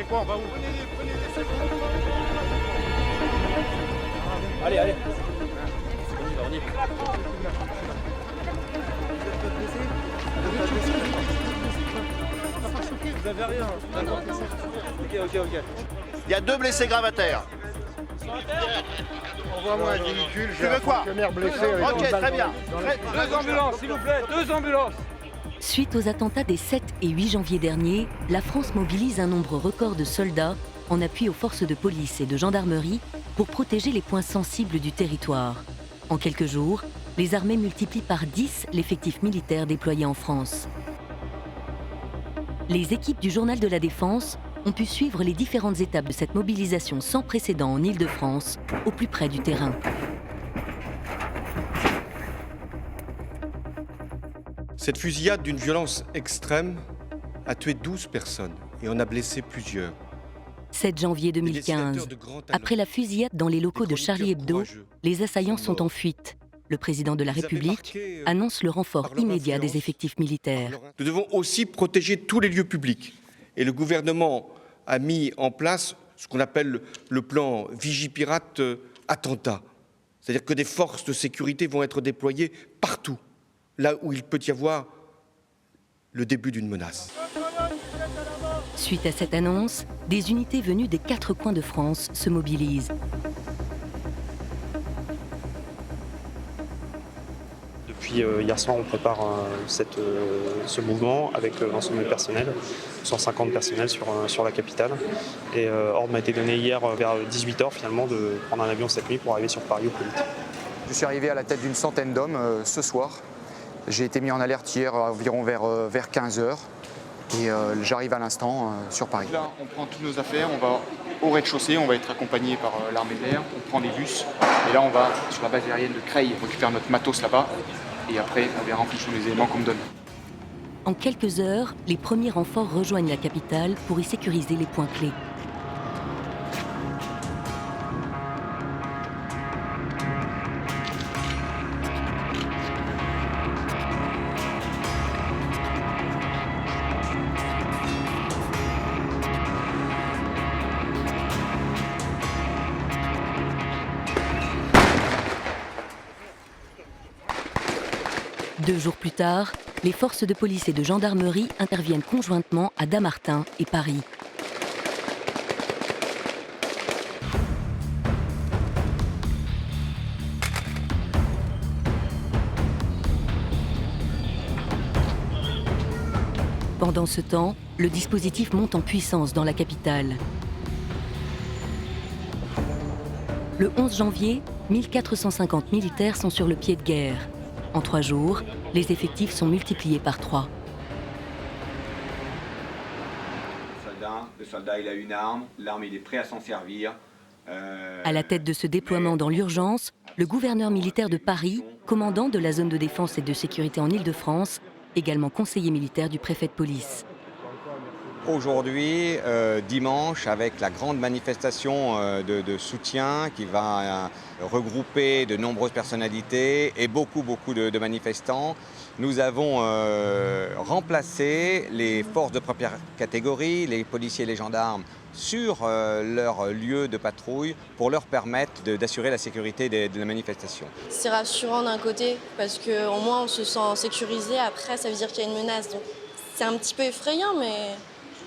fait quoi? On va où? Allez, allez. On y va. Vous avez rien. Ok. Il y a 2 blessés graves à terre. Envoie-moi un véhicule, Tu veux quoi? Ok, très bien. Deux ambulances, s'il vous plaît, 2 ambulances. Suite aux attentats des 7 et 8 janvier derniers, la France mobilise un nombre record de soldats en appui aux forces de police et de gendarmerie pour protéger les points sensibles du territoire. En quelques jours, les armées multiplient par 10 l'effectif militaire déployé en France. Les équipes du Journal de la Défense ont pu suivre les différentes étapes de cette mobilisation sans précédent en Île-de-France, au plus près du terrain. Cette fusillade d'une violence extrême a tué 12 personnes et en a blessé plusieurs. 7 janvier 2015. Après la fusillade dans les locaux de Charlie Hebdo, les assaillants sont en fuite. Le président de la République annonce le renfort immédiat des effectifs militaires. Nous devons aussi protéger tous les lieux publics. Et le gouvernement a mis en place ce qu'on appelle le plan Vigipirate attentat. C'est-à-dire que des forces de sécurité vont être déployées partout, là où il peut y avoir le début d'une menace. Suite à cette annonce, des unités venues des 4 coins de France se mobilisent. Depuis hier soir, on prépare ce mouvement avec l'ensemble du personnel, 150 personnels sur la capitale. Et ordre m'a été donné hier vers 18h finalement de prendre un avion cette nuit pour arriver sur Paris au plus vite. Je suis arrivé à la tête d'une centaine d'hommes ce soir. J'ai été mis en alerte hier environ vers 15h et j'arrive à l'instant sur Paris. Là, on prend toutes nos affaires, on va au rez-de-chaussée, on va être accompagné par l'armée de l'air, on prend des bus et là on va sur la base aérienne de Creil, on récupère notre matos là-bas et après on verra en fonction des éléments qu'on me donne. En quelques heures, les premiers renforts rejoignent la capitale pour y sécuriser les points clés. Deux jours plus tard, les forces de police et de gendarmerie interviennent conjointement à Dammartin et Paris. Pendant ce temps, le dispositif monte en puissance dans la capitale. Le 11 janvier, 1450 militaires sont sur le pied de guerre. En 3 jours, les effectifs sont multipliés par 3. Le soldat il a une arme, l'arme il est prêt à s'en servir. À la tête de ce déploiement dans l'urgence, le gouverneur militaire de Paris, commandant de la zone de défense et de sécurité en Île-de-France, également conseiller militaire du préfet de police. Aujourd'hui, dimanche, avec la grande manifestation de soutien qui va regrouper de nombreuses personnalités et beaucoup de manifestants, nous avons remplacé les forces de première catégorie, les policiers et les gendarmes, sur leur lieu de patrouille pour leur permettre d'assurer la sécurité de la manifestation. C'est rassurant d'un côté parce qu'au moins on se sent sécurisé, après ça veut dire qu'il y a une menace. Donc c'est un petit peu effrayant mais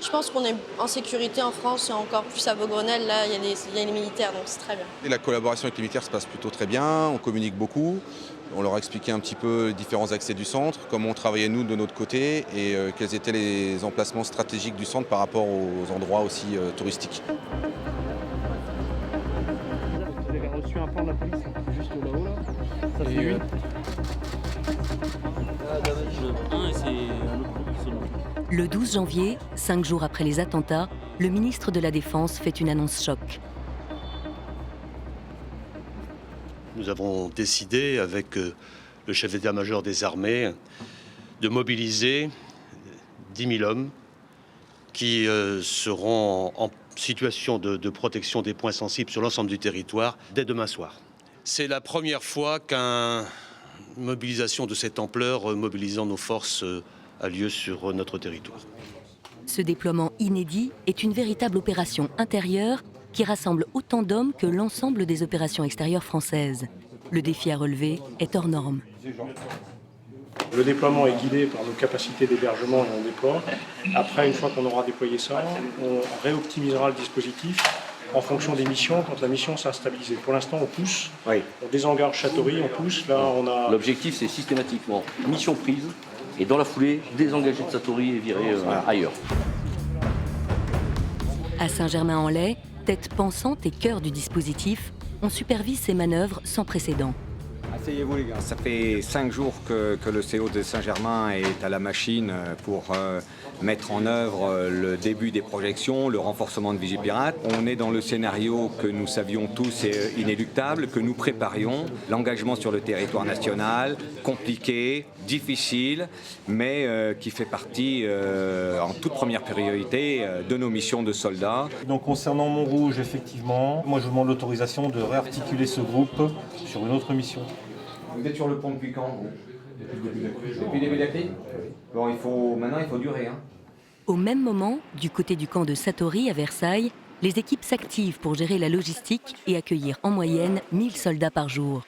je pense qu'on est en sécurité en France et encore plus à Beaugrenelle, là il y a les militaires donc c'est très bien. Et la collaboration avec les militaires se passe plutôt très bien, on communique beaucoup. On leur a expliqué un petit peu les différents accès du centre, comment on travaillait nous de notre côté et quels étaient les emplacements stratégiques du centre par rapport aux endroits aussi touristiques. Vous avez reçu un plan de la police juste là-haut là. Ça fait 8. Le 12 janvier, 5 jours après les attentats, le ministre de la Défense fait une annonce choc. Nous avons décidé, avec le chef d'état-major des armées, de mobiliser 10 000 hommes qui seront en situation de protection des points sensibles sur l'ensemble du territoire dès demain soir. C'est la première fois qu'une mobilisation de cette ampleur, mobilisant nos forces, a lieu sur notre territoire. Ce déploiement inédit est une véritable opération intérieure qui rassemble autant d'hommes que l'ensemble des opérations extérieures françaises. Le défi à relever est hors norme. Le déploiement est guidé par nos capacités d'hébergement et on déploie. Après, une fois qu'on aura déployé ça, on réoptimisera le dispositif en fonction des missions, quand la mission sera stabilisée. Pour l'instant, on pousse, on désengage Châteaury, on pousse. Là, on a... L'objectif, c'est systématiquement mission prise et dans la foulée, désengager de Châteaury et virer ailleurs. À Saint-Germain-en-Laye, tête pensante et cœur du dispositif, on supervise ces manœuvres sans précédent. Asseyez-vous les gars, ça fait 5 jours que le CO de Saint-Germain est à la machine pour mettre en œuvre le début des projections, le renforcement de Vigipirate. On est dans le scénario que nous savions tous est inéluctable, que nous préparions, l'engagement sur le territoire national, compliqué, difficile, mais qui fait partie en toute première priorité de nos missions de soldats. Donc concernant Montrouge, effectivement, moi je demande l'autorisation de réarticuler ce groupe sur une autre mission. Vous êtes sur le pont depuis quand, vous ? Depuis le début de la crise ? Bon, maintenant il faut durer. Au même moment, du côté du camp de Satory à Versailles, les équipes s'activent pour gérer la logistique et accueillir en moyenne 1000 soldats par jour.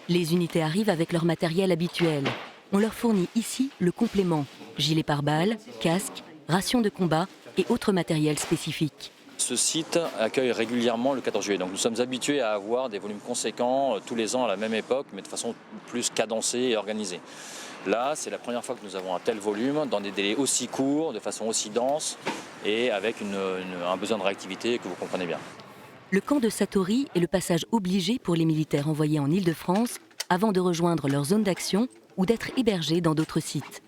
Les unités arrivent avec leur matériel habituel. On leur fournit ici le complément, gilets pare-balles, casques, rations de combat et autres matériels spécifiques. Ce site accueille régulièrement le 14 juillet. Donc nous sommes habitués à avoir des volumes conséquents tous les ans à la même époque, mais de façon plus cadencée et organisée. Là, c'est la première fois que nous avons un tel volume, dans des délais aussi courts, de façon aussi dense, et avec un besoin de réactivité que vous comprenez bien. Le camp de Satory est le passage obligé pour les militaires envoyés en Île-de-France avant de rejoindre leur zone d'action ou d'être hébergés dans d'autres sites.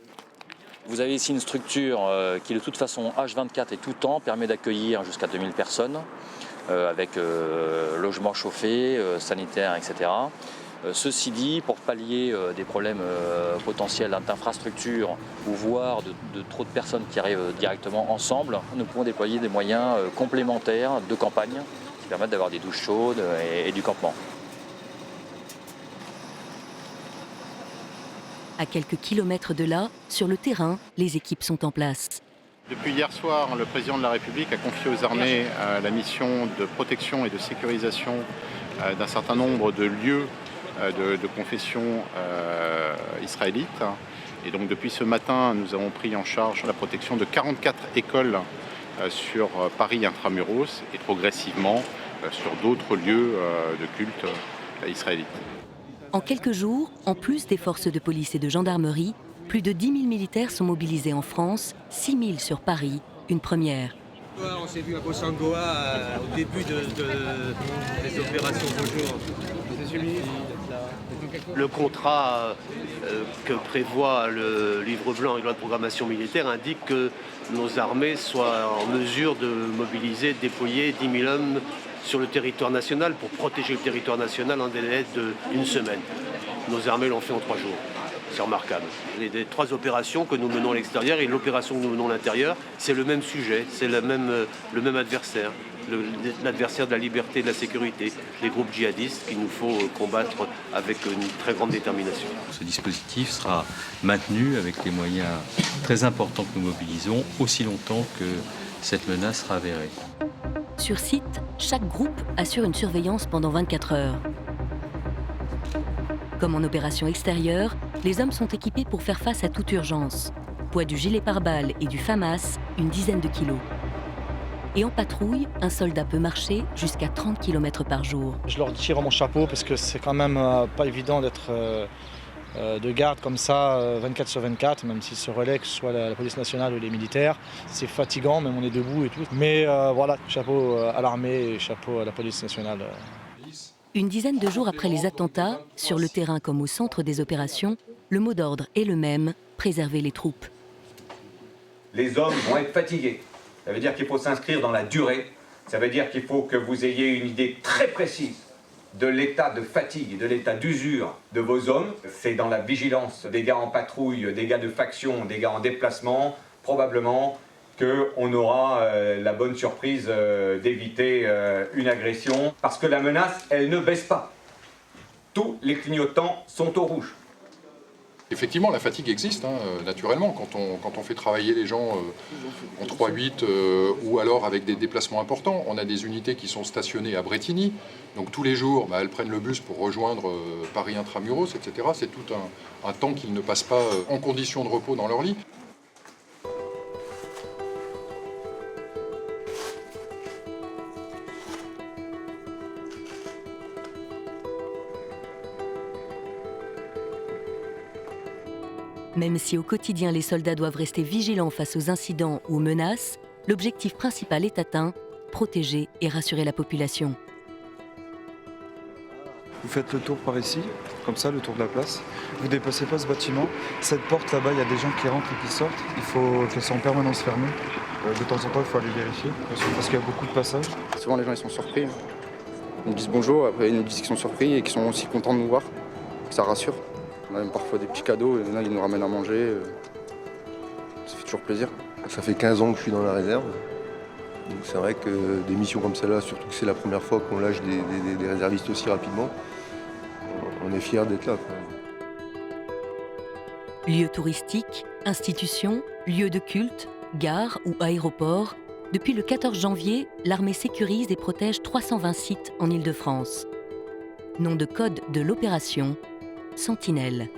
Vous avez ici une structure qui de toute façon H24 et tout temps permet d'accueillir jusqu'à 2000 personnes avec logement chauffé, sanitaire, etc. Ceci dit, pour pallier des problèmes potentiels d'infrastructure ou voire de trop de personnes qui arrivent directement ensemble, nous pouvons déployer des moyens complémentaires de campagne qui permettent d'avoir des douches chaudes et du campement. À quelques kilomètres de là, sur le terrain, les équipes sont en place. Depuis hier soir, le président de la République a confié aux armées la mission de protection et de sécurisation d'un certain nombre de lieux de confession israélite. Et donc depuis ce matin, nous avons pris en charge la protection de 44 écoles sur Paris intramuros et progressivement sur d'autres lieux de culte israélites. En quelques jours, en plus des forces de police et de gendarmerie, plus de 10 000 militaires sont mobilisés en France, 6 000 sur Paris, une première. On s'est vu à Bossangoa au début des opérations d'aujourd'hui. Le contrat que prévoit le livre blanc et loi de programmation militaire indique que nos armées soient en mesure de mobiliser, de déployer 10 000 hommes sur le territoire national pour protéger le territoire national en délai d'une semaine. Nos armées l'ont fait en 3 jours. C'est remarquable. Les 3 opérations que nous menons à l'extérieur et l'opération que nous menons à l'intérieur, c'est le même sujet, c'est le même adversaire, l'adversaire de la liberté et de la sécurité, les groupes djihadistes qu'il nous faut combattre avec une très grande détermination. Ce dispositif sera maintenu avec les moyens très importants que nous mobilisons aussi longtemps que cette menace sera avérée. Sur site, chaque groupe assure une surveillance pendant 24 heures. Comme en opération extérieure, les hommes sont équipés pour faire face à toute urgence. Poids du gilet pare-balles et du FAMAS, une dizaine de kilos. Et en patrouille, un soldat peut marcher jusqu'à 30 km par jour. Je leur tire mon chapeau parce que c'est quand même pas évident d'être de garde comme ça 24 sur 24, même s'ils se relaient, que ce soit la police nationale ou les militaires. C'est fatigant, même on est debout et tout. Mais voilà, chapeau à l'armée et chapeau à la police nationale. Une dizaine de jours après les attentats, sur le terrain comme au centre des opérations, le mot d'ordre est le même, préserver les troupes. Les hommes vont être fatigués. Ça veut dire qu'il faut s'inscrire dans la durée. Ça veut dire qu'il faut que vous ayez une idée très précise de l'état de fatigue, de l'état d'usure de vos hommes. C'est dans la vigilance des gars en patrouille, des gars de faction, des gars en déplacement, probablement qu'on aura la bonne surprise d'éviter une agression. Parce que la menace, elle ne baisse pas. Tous les clignotants sont au rouge. Effectivement, la fatigue existe, naturellement, quand on fait travailler les gens en 3-8 ou alors avec des déplacements importants. On a des unités qui sont stationnées à Brétigny, donc tous les jours, elles prennent le bus pour rejoindre Paris Intramuros, etc. C'est tout un temps qu'ils ne passent pas en conditions de repos dans leur lit. Même si au quotidien les soldats doivent rester vigilants face aux incidents ou menaces, l'objectif principal est atteint, protéger et rassurer la population. Vous faites le tour par ici, comme ça, le tour de la place. Vous ne dépassez pas ce bâtiment. Cette porte là-bas, il y a des gens qui rentrent et qui sortent. Il faut qu'elle soit en permanence fermée. De temps en temps, il faut aller vérifier, parce qu'il y a beaucoup de passages. Souvent les gens ils sont surpris. Ils nous disent bonjour, après ils nous disent qu'ils sont surpris et qu'ils sont aussi contents de nous voir. Ça rassure. On a même parfois des petits cadeaux, et là ils nous ramènent à manger. Ça fait toujours plaisir. Ça fait 15 ans que je suis dans la réserve. Donc c'est vrai que des missions comme celle-là, surtout que c'est la première fois qu'on lâche des réservistes aussi rapidement, on est fiers d'être là. Lieux touristiques, institutions, lieux de culte, gares ou aéroports, depuis le 14 janvier, l'armée sécurise et protège 320 sites en Île-de-France. Nom de code de l'opération, Sentinelle.